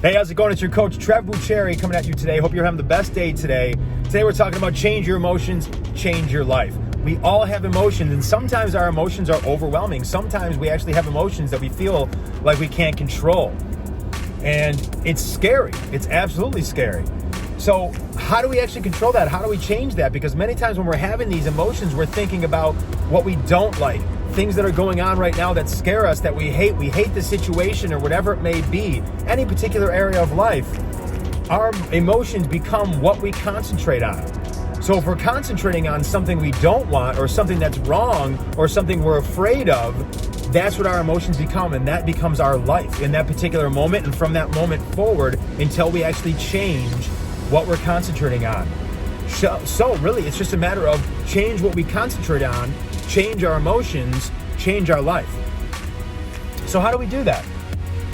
Hey, how's it going? It's your coach, Trev Bucheri, coming at you today. Hope you're having the best day today. Today we're talking about change your emotions, change your life. We all have emotions, and sometimes our emotions are overwhelming. Sometimes we actually have emotions that we feel like we can't control. And it's scary. It's absolutely scary. So how do we actually control that? How do we change that? Because many times when we're having these emotions, we're thinking about what we don't like, things that are going on right now that scare us, that we hate. We hate the situation or whatever it may be, any particular area of life. Our emotions become what we concentrate on. So if we're concentrating on something we don't want or something that's wrong or something we're afraid of, that's what our emotions become, and that becomes our life in that particular moment and from that moment forward until we actually change what we're concentrating on. So really, it's just a matter of change what we concentrate on, change our emotions, change our life. So how do we do that?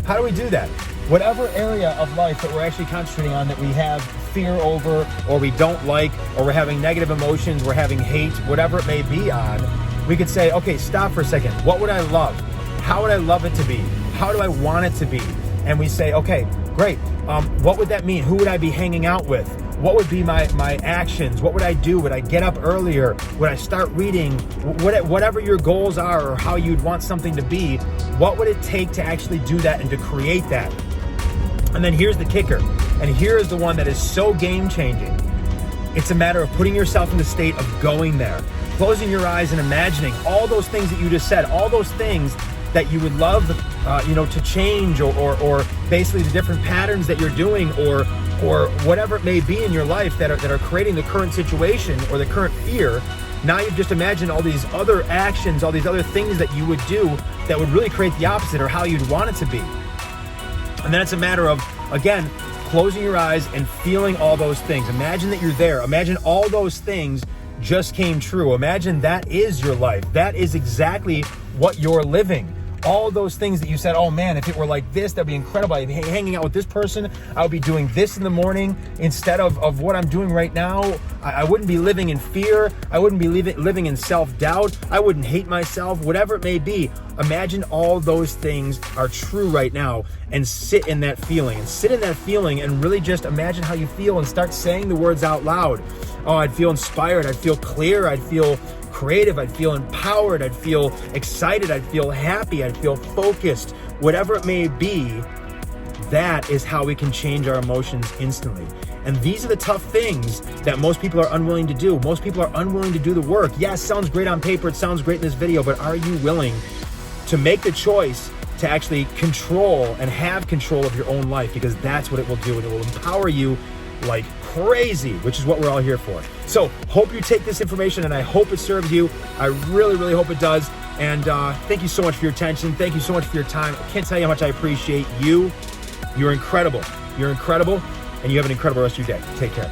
How do we do that? Whatever area of life that we're actually concentrating on that we have fear over, or we don't like, or we're having negative emotions, we're having hate, whatever it may be on, we could say, okay, stop for a second. What would I love? How would I love it to be? How do I want it to be? And we say, okay, great. What would that mean? Who would I be hanging out with? What would be my actions? What would I do? Would I get up earlier? Would I start reading? Whatever your goals are or how you'd want something to be, what would it take to actually do that and to create that? And then here's the kicker. And here is the one that is so game-changing. It's a matter of putting yourself in the state of going there, closing your eyes and imagining all those things that you just said, all those things that you would love to change or basically the different patterns that you're doing or whatever it may be in your life that are creating the current situation or the current fear. Now you've just imagined all these other actions, all these other things that you would do that would really create the opposite or how you'd want it to be. And then it's a matter of, again, closing your eyes and feeling all those things. Imagine that you're there. Imagine all those things just came true. Imagine that is your life. That is exactly what you're living. All those things that you said, oh man, if it were like this, that'd be incredible. I'd be hanging out with this person. I would be doing this in the morning instead of what I'm doing right now. I wouldn't be living in fear. I wouldn't be living in self-doubt. I wouldn't hate myself, whatever it may be. Imagine all those things are true right now and sit in that feeling and really just imagine how you feel and start saying the words out loud. Oh, I'd feel inspired. I'd feel clear. I'd feel creative. I'd feel empowered. I'd feel excited. I'd feel happy. I'd feel focused. Whatever it may be, that is how we can change our emotions instantly. And these are the tough things that most people are unwilling to do. Most people are unwilling to do the work. Yes, sounds great on paper. It sounds great in this video, but are you willing to make the choice to actually control and have control of your own life? Because that's what it will do. And it will empower you like crazy, which is what we're all here for. So hope you take this information and I hope it serves you. I really, really hope it does. And thank you so much for your attention. Thank you so much for your time. I can't tell you how much I appreciate you. You're incredible. You're incredible. And you have an incredible rest of your day. Take care.